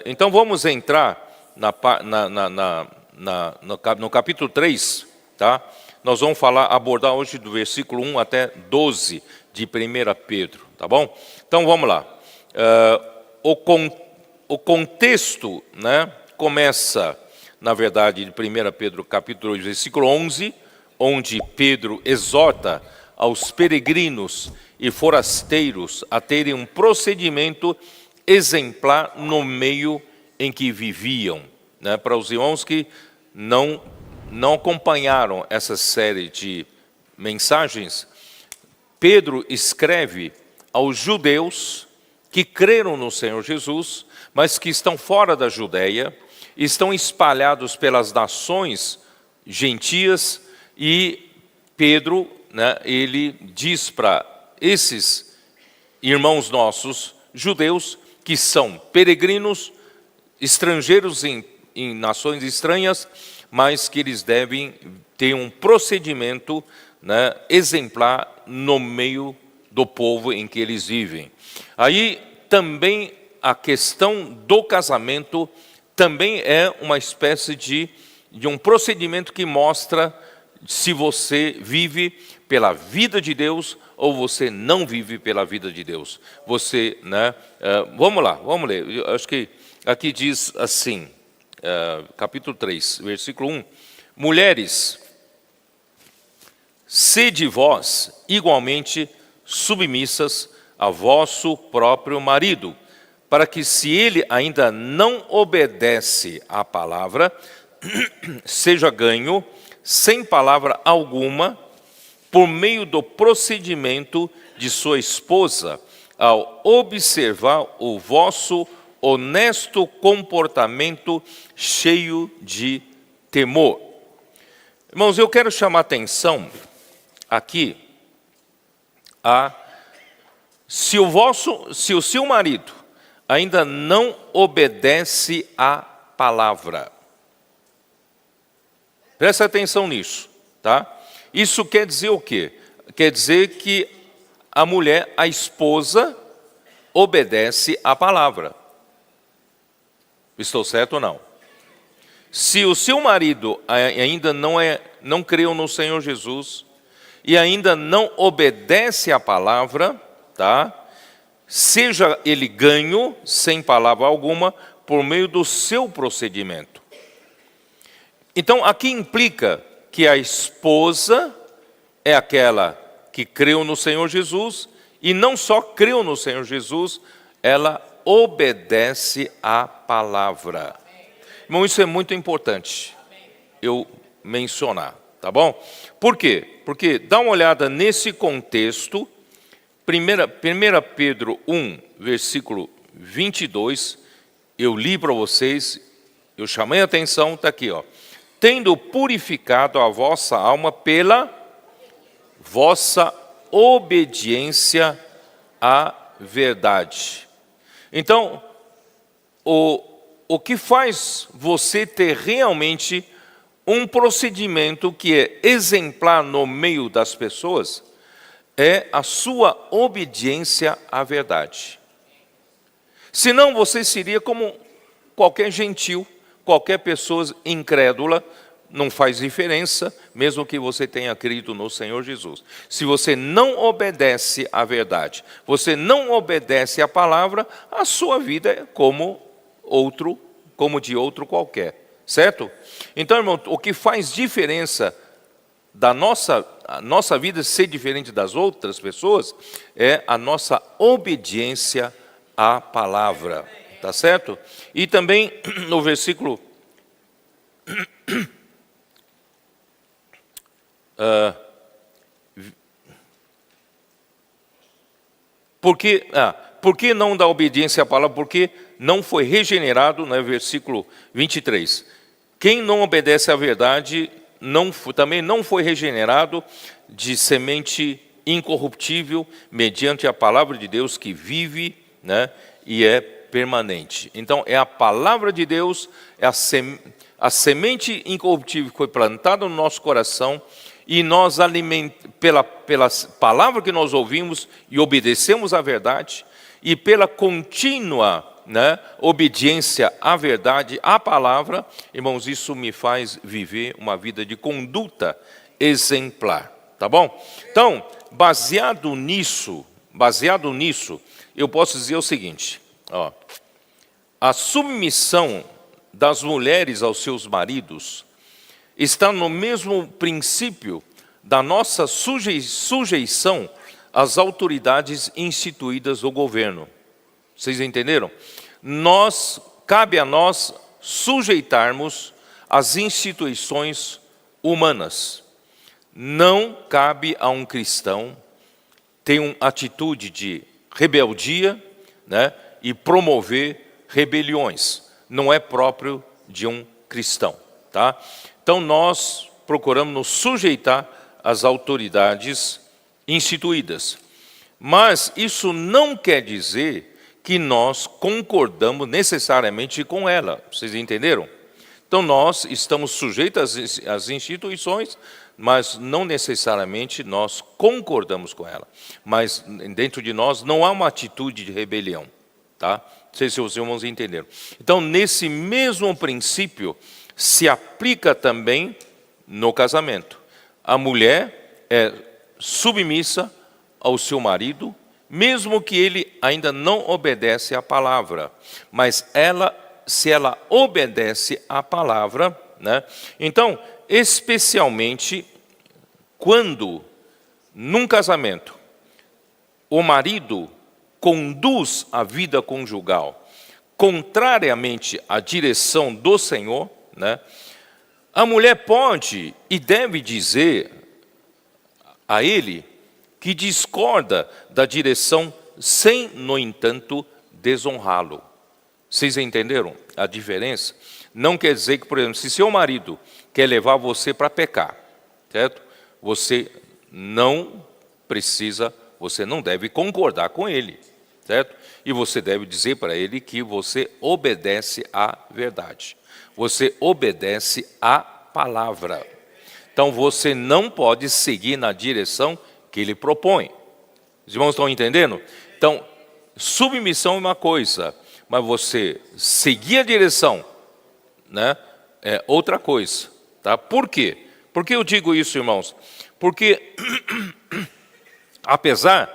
Então vamos entrar no capítulo 3, tá? Nós vamos abordar hoje do versículo 1 até 12 de 1 Pedro, tá bom? Então vamos lá. O contexto, né, começa, na verdade, de 1 Pedro capítulo 2, versículo 11, onde Pedro exorta aos peregrinos e forasteiros a terem um procedimento exemplar no meio em que viviam. Né? Para os irmãos que não acompanharam essa série de mensagens, Pedro escreve aos judeus que creram no Senhor Jesus, mas que estão fora da Judeia, estão espalhados pelas nações gentias, e Pedro, né, ele diz para esses irmãos nossos, judeus, que são peregrinos, estrangeiros em nações estranhas, mas que eles devem ter um procedimento, né, exemplar no meio do povo em que eles vivem. Aí também a questão do casamento também é uma espécie de um procedimento que mostra se você vive pela vida de Deus ou você não vive pela vida de Deus. Você, né? Vamos lá, vamos ler. Eu acho que aqui diz assim, capítulo 3, versículo 1. Mulheres, sede vós igualmente submissas a vosso próprio marido, para que, se ele ainda não obedece à palavra, seja ganho, sem palavra alguma, por meio do procedimento de sua esposa, ao observar o vosso honesto comportamento cheio de temor. Irmãos, eu quero chamar a atenção aqui se o seu marido ainda não obedece à palavra. Presta atenção nisso, tá? Isso quer dizer o quê? Quer dizer que a mulher, a esposa, obedece à palavra. Estou certo ou não? Se o seu marido ainda não creu no Senhor Jesus e ainda não obedece à palavra, tá? Seja ele ganho, sem palavra alguma, por meio do seu procedimento. Então, aqui implica que a esposa é aquela que creu no Senhor Jesus, e não só creu no Senhor Jesus, ela obedece à palavra. Irmão, isso é muito importante eu mencionar, tá bom? Por quê? Porque dá uma olhada nesse contexto, 1 Pedro 1, versículo 22, eu li para vocês, eu chamei a atenção, está aqui, ó. Tendo purificado a vossa alma pela vossa obediência à verdade. Então, o que faz você ter realmente um procedimento que é exemplar no meio das pessoas é a sua obediência à verdade. Senão você seria como qualquer gentil, qualquer pessoa incrédula, não faz diferença, mesmo que você tenha crido no Senhor Jesus. Se você não obedece à verdade, você não obedece à palavra, a sua vida é como de outro qualquer, certo? Então, irmão, o que faz diferença da nossa vida ser diferente das outras pessoas é a nossa obediência à palavra, tá certo? E também no versículo por que não dá obediência à palavra? Porque não foi regenerado, né, versículo 23. Quem não obedece à verdade também não foi regenerado de semente incorruptível, mediante a palavra de Deus que vive, né, e é permanente. Então, é a palavra de Deus, é a semente incorruptível que foi plantada no nosso coração, e nós pela palavra que nós ouvimos e obedecemos à verdade, e pela contínua né, obediência à verdade, à palavra, irmãos, isso me faz viver uma vida de conduta exemplar, tá bom? Então, baseado nisso, eu posso dizer o seguinte, ó, a submissão das mulheres aos seus maridos está no mesmo princípio da nossa sujeição às autoridades instituídas do governo. Vocês entenderam? Cabe a nós sujeitarmos as instituições humanas. Não cabe a um cristão ter uma atitude de rebeldia, né, e promover rebeliões. Não é próprio de um cristão, tá? Então nós procuramos nos sujeitar às autoridades instituídas. Mas isso não quer dizer que nós concordamos necessariamente com ela. Vocês entenderam? Então nós estamos sujeitos às instituições, mas não necessariamente nós concordamos com ela. Mas dentro de nós não há uma atitude de rebelião, tá? Não sei se os irmãos entenderam. Então, nesse mesmo princípio, se aplica também no casamento. A mulher é submissa ao seu marido, mesmo que ele ainda não obedece à palavra. Mas se ela obedece à palavra, né? Então, especialmente quando, num casamento, o marido conduz a vida conjugal contrariamente à direção do Senhor, né? A mulher pode e deve dizer a ele que discorda da direção sem, no entanto, desonrá-lo. Vocês entenderam a diferença? Não quer dizer que, por exemplo, se seu marido quer levar você para pecar, certo? Você não deve concordar com ele, certo? E você deve dizer para ele que você obedece à verdade. Você obedece à palavra. Então você não pode seguir na direção que ele propõe. Os irmãos estão entendendo? Então, submissão é uma coisa, mas você seguir a direção, né, é outra coisa, tá? Por quê? Por que eu digo isso, irmãos? Porque apesar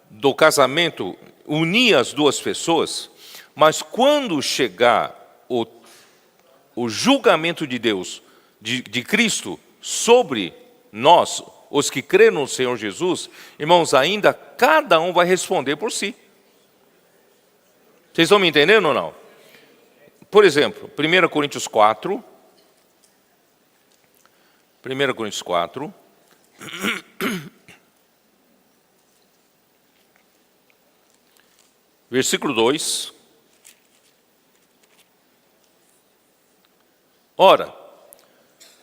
do casamento unir as duas pessoas, mas quando chegar o julgamento de Deus, de Cristo, sobre nós, os que creram no Senhor Jesus, irmãos, ainda cada um vai responder por si. Vocês estão me entendendo ou não? Por exemplo, 1 Coríntios 4, versículo 2. Ora,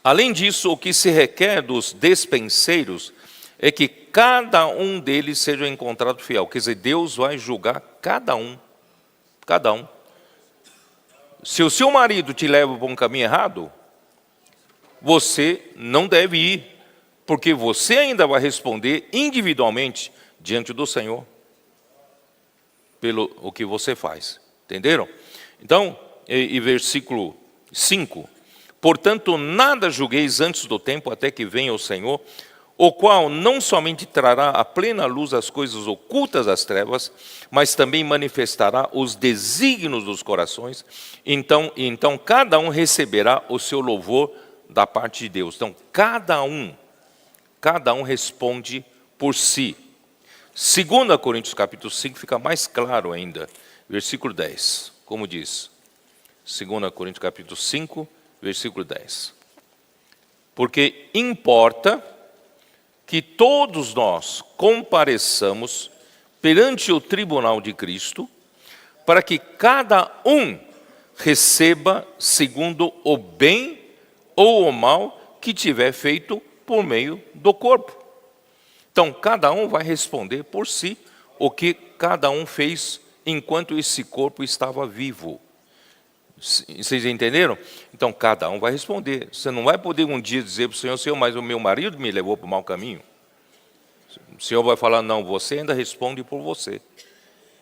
além disso, o que se requer dos despenseiros é que cada um deles seja encontrado fiel. Quer dizer, Deus vai julgar cada um. Cada um. Se o seu marido te leva para um caminho errado, você não deve ir, porque você ainda vai responder individualmente diante do Senhor pelo o que você faz. Entenderam? Então, e versículo 5. Portanto, nada julgueis antes do tempo, até que venha o Senhor, o qual não somente trará à plena luz as coisas ocultas das trevas, mas também manifestará os desígnios dos corações. Então cada um receberá o seu louvor da parte de Deus. Então, cada um responde por si. 2 Coríntios capítulo 5 fica mais claro ainda, versículo 10, como diz. 2 Coríntios capítulo 5, versículo 10. Porque importa que todos nós compareçamos perante o tribunal de Cristo, para que cada um receba segundo o bem ou o mal que tiver feito por meio do corpo. Então, cada um vai responder por si o que cada um fez enquanto esse corpo estava vivo. Vocês entenderam? Então, cada um vai responder. Você não vai poder um dia dizer para o Senhor, mas o meu marido me levou para o mau caminho. O Senhor vai falar, não, você ainda responde por você.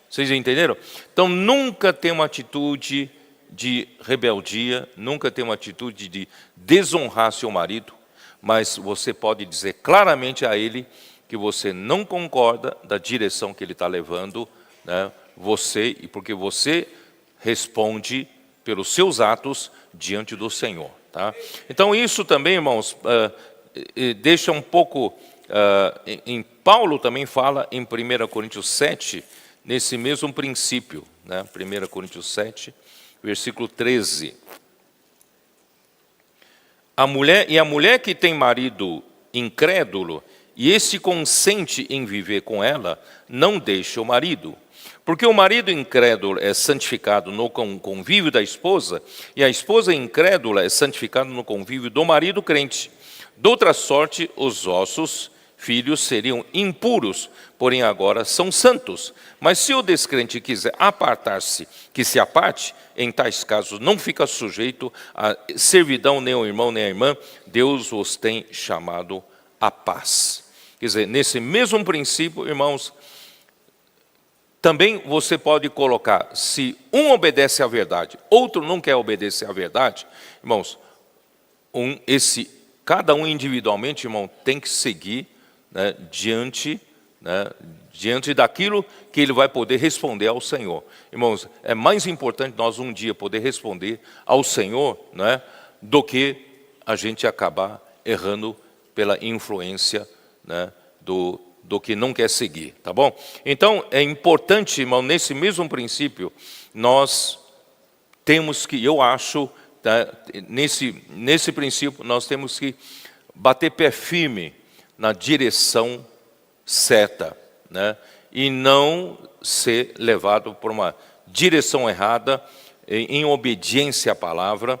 Vocês entenderam? Então, nunca tenha uma atitude de rebeldia, nunca tenha uma atitude de desonrar seu marido, mas você pode dizer claramente a ele que você não concorda da direção que ele está levando, né? Porque você responde pelos seus atos diante do Senhor. Tá? Então isso também, irmãos, deixa um pouco... em Paulo também fala em 1 Coríntios 7, nesse mesmo princípio. Né? 1 Coríntios 7, versículo 13. A mulher que tem marido incrédulo, e esse consente em viver com ela, não deixa o marido. Porque o marido incrédulo é santificado no convívio da esposa, e a esposa incrédula é santificada no convívio do marido crente. De outra sorte, os vossos filhos seriam impuros, porém agora são santos. Mas se o descrente quiser apartar-se, que se aparte, em tais casos não fica sujeito a servidão nem ao irmão nem à irmã, Deus os tem chamado à paz. Quer dizer, nesse mesmo princípio, irmãos, também você pode colocar, se um obedece à verdade, outro não quer obedecer à verdade, irmãos, cada um individualmente, irmão, tem que seguir, né, diante daquilo que ele vai poder responder ao Senhor. Irmãos, é mais importante nós um dia poder responder ao Senhor, né, do que a gente acabar errando pela influência, né, do que não quer seguir, tá bom? Então, é importante, irmão, nesse mesmo princípio, nós temos que, eu acho, tá, nesse princípio, nós temos que bater pé firme na direção certa, né? E não ser levado por uma direção errada, em obediência à palavra.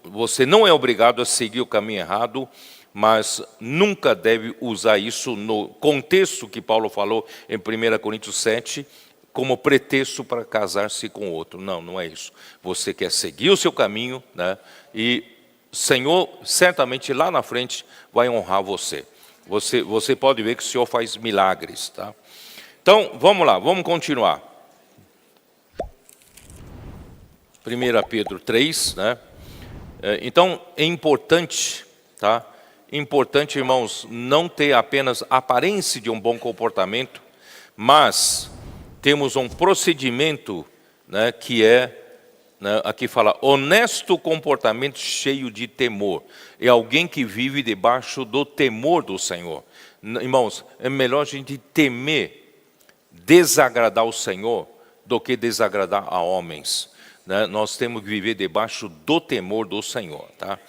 Você não é obrigado a seguir o caminho errado, mas nunca deve usar isso no contexto que Paulo falou em 1 Coríntios 7, como pretexto para casar-se com outro. Não, não é isso. Você quer seguir o seu caminho, né? E o Senhor certamente lá na frente vai honrar você. Você pode ver que o Senhor faz milagres. Tá? Então, vamos lá, vamos continuar. 1 Pedro 3, né? Então, é importante, tá? Importante, irmãos, não ter apenas a aparência de um bom comportamento, mas temos um procedimento, né, que é, né, aqui fala, honesto comportamento cheio de temor. É alguém que vive debaixo do temor do Senhor. Irmãos, é melhor a gente temer desagradar o Senhor do que desagradar a homens. Né? Nós temos que viver debaixo do temor do Senhor. Tá?